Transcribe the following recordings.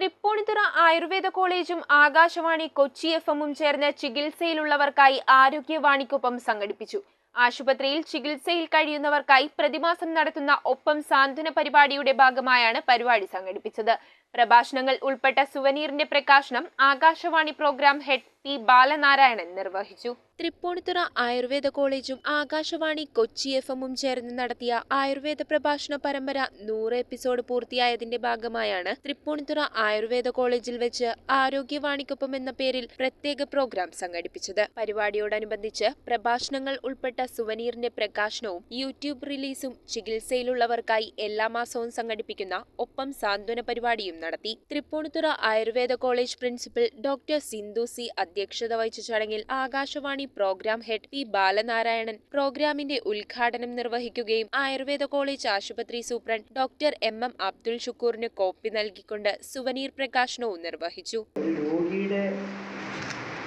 തൃപ്പൂണിത്തുറ ആയുർവേദ കോളേജും ആകാശവാണി കൊച്ചി എഫ്എമ്മും ചേർന്ന് ചികിത്സയിലുള്ളവർക്കായി ആരോഗ്യവാണിക്കൊപ്പം സംഘടിപ്പിച്ചു. ആശുപത്രിയിൽ ചികിത്സയിൽ കഴിയുന്നവർക്കായി പ്രതിമാസം നടത്തുന്ന ഒപ്പം സാന്ത്വന പരിപാടിയുടെ ഭാഗമായാണ് പരിപാടി സംഘടിപ്പിച്ചത്. പ്രഭാഷണങ്ങൾ ഉൾപ്പെട്ട സുവനീറിന്റെ പ്രകാശനം Akashvani programme head P Balanarayanan നിർവഹിച്ചു. തൃപ്പൂണിത്തുറ ആയുർവേദ കോളേജും ആകാശവാണി കൊച്ചി എഫ്എമ്മും ചേർന്ന് നടത്തിയ ആയുർവേദ പ്രഭാഷണ പരമ്പര 100 എപ്പിസോഡ് പൂർത്തിയായതിന്റെ ഭാഗമായാണ് തൃപ്പൂണിത്തുറ ആയുർവേദ കോളേജിൽ വെച്ച് ആരോഗ്യവാണിക്കൊപ്പം എന്ന പേരിൽ പ്രത്യേക പ്രോഗ്രാം സംഘടിപ്പിച്ചത്. പരിപാടിയോടനുബന്ധിച്ച് പ്രഭാഷണങ്ങൾ ഉൾപ്പെട്ട സുവനീറിന്റെ പ്രകാശനവും യൂട്യൂബ് റിലീസും ചികിത്സയിലുള്ളവർക്കായി എല്ലാ മാസവും സംഘടിപ്പിക്കുന്ന ഒപ്പം സാന്ത്വന പരിപാടിയും നടത്തി. Thrippunithura Ayurveda college principal doctor Sindhu C അധ്യക്ഷത വഹിച്ച ചടങ്ങിൽ Akashvani programme head P Balanarayanan പ്രോഗ്രാമിന്റെ ഉദ്ഘാടനം നിർവഹിക്കുകയും ആയുർവേദ കോളേജ് ആശുപത്രി സൂപ്രണ്ട് ഡോക്ടർ എം അബ്ദുൽ ഷുക്കൂറിന് കോപ്പി നൽകിക്കൊണ്ട് സുവനീർ പ്രകാശനവും നിർവഹിച്ചു. രോഗിയുടെ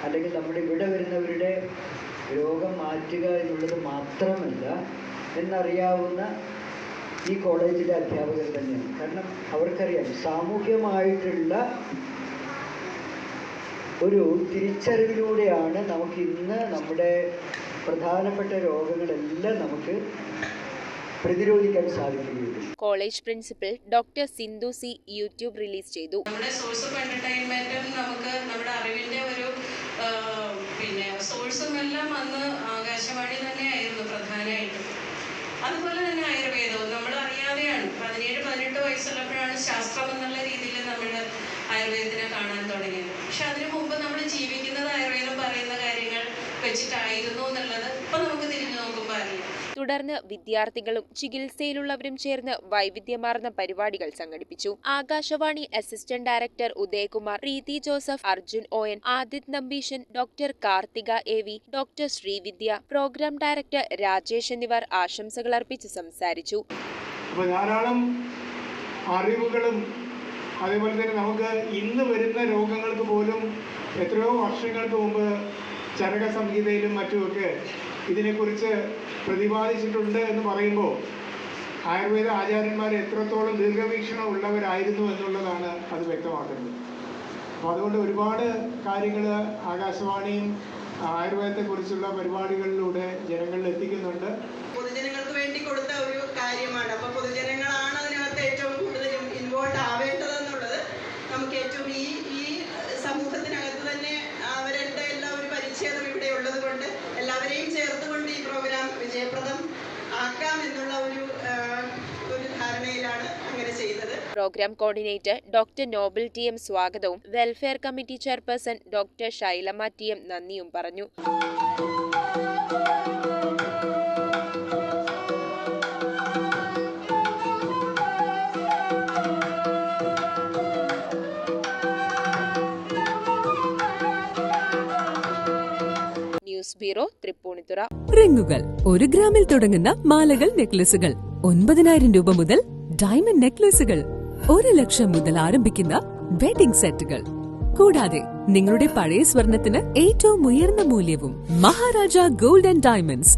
അല്ലെങ്കിൽ നമ്മുടെ ഇവിടെ വരുന്നവരുടെ രോഗം മാറ്റുക എന്നുള്ളത് മാത്രമല്ല എന്നറിയാവുന്ന ഈ കോളേജിലെ അധ്യാപകർ തന്നെയാണ്. കാരണം അവർക്കറിയാം സാമൂഹ്യമായിട്ടുള്ള ഒരു തിരിച്ചറിവിലൂടെയാണ് നമുക്ക് ഇന്ന് നമ്മുടെ പ്രധാനപ്പെട്ട രോഗങ്ങളെല്ലാം നമുക്ക് പ്രതിരോധിക്കാൻ സാധിക്കുകയുള്ളൂ. College principal doctor Sindhu C YouTube release ചെയ്തു. നമ്മുടെ സോഴ്സ് ഓഫ് എന്റർടൈൻമെന്റും നമുക്ക് നമ്മുടെ അറിവിന്റെ ഒരു സോഴ്സും എല്ലാം അന്ന് ആകാശവാണി തന്നെയായിരുന്നു പ്രധാനമായിട്ടും. അതുപോലെ തന്നെ ആയുർവേദവും നമ്മൾ അറിയാതെയാണ് 17-18 വയസ്സുള്ളപ്പോഴാണ് ശാസ്ത്രം എന്നുള്ള രീതിയിൽ നമ്മൾ ആയുർവേദത്തിനെ കാണാൻ തുടങ്ങിയത്. പക്ഷെ അതിനു മുമ്പ് നമ്മൾ ജീവിക്കുന്നത് ആയുർവേദം പറയുന്ന കാര്യങ്ങൾ വെച്ചിട്ടായിരുന്നു എന്നുള്ളത് ഇപ്പൊ നമുക്ക് തിരിഞ്ഞു നോക്കുമ്പോൾ അറിയാം. തുടർന്ന് വിദ്യാർത്ഥികളും ചികിത്സയിലുള്ളവരും ചേർന്ന് വൈവിധ്യമാർന്ന പരിപാടികൾ സംഘടിപ്പിച്ചു. Akashvani assistant director Udayakumar, Preethi Joseph, Arjun ON, Aadith Nambeesan, doctor Karthika AV, doctor Sreevidya, programme director Rajesh എന്നിവർ ആശംസകൾ അർപ്പിച്ച് സംസാരിച്ചു. ധാരാളം അറിവുകളും അതേപോലെ തന്നെ നമുക്ക് ഇന്ന് വരുന്ന രോഗങ്ങൾക്ക് പോലും എത്രയോ വർഷങ്ങൾക്ക് മുമ്പ് ചരക സംഹിതയിലും മറ്റുമൊക്കെ ഇതിനെക്കുറിച്ച് പ്രതിപാദിച്ചിട്ടുണ്ട് എന്ന് പറയുമ്പോൾ ആയുർവേദ ആചാര്യന്മാർ എത്രത്തോളം ദീർഘവീക്ഷണം ഉള്ളവരായിരുന്നു എന്നുള്ളതാണ് അത് വ്യക്തമാക്കുന്നത്. അപ്പോൾ അതുകൊണ്ട് ഒരുപാട് കാര്യങ്ങൾ ആകാശവാണിയും ആയുർവേദത്തെക്കുറിച്ചുള്ള പരിപാടികളിലൂടെ ജനങ്ങളിൽ എത്തിക്കുന്നുണ്ട്. പൊതുജനങ്ങൾക്ക് വേണ്ടി കൊടുത്ത ഒരു കാര്യമാണ്. അപ്പോൾ പൊതുജനങ്ങളാണ് അതിനകത്ത് ഏറ്റവും കൂടുതൽ ഇൻവോൾവ് ആവേണ്ടതെന്നുള്ളത് നമുക്ക് ഏറ്റവും ഈ സമൂഹത്തിനകത്ത് തന്നെ അവരുടെ എല്ലാം ഒരു പരിച്ഛേദം ഇവിടെ ഉള്ളത് കൊണ്ട് എല്ലാവരെയും ചേർത്തുകൊണ്ട് ഈ പ്രോഗ്രാം വിജയപ്രദം ആക്കാം എന്നുള്ള ഒരു ധാരണയിലാണ് അങ്ങനെ ചെയ്തത്. Program coordinator doctor Nobel TM സ്വാഗതവും welfare committee chairperson doctor Shailama TM നന്ദിയും പറഞ്ഞു. News bureau, Thrippunithura. റിങ്ങുകൾ 1 ഗ്രാമിൽ തുടങ്ങുന്ന മാലകൾ, നെക്ലസുകൾ 9,000 രൂപ മുതൽ ഡയമണ്ട് നെക്ലസുകൾ 1 ലക്ഷം മുതൽ ആരംഭിക്കുന്ന വെഡിംഗ് സെറ്റുകൾ. കൂടാതെ നിങ്ങളുടെ പഴയ സ്വർണത്തിന് ഏറ്റവും ഉയർന്ന മൂല്യവും. Maharaja gold and diamonds,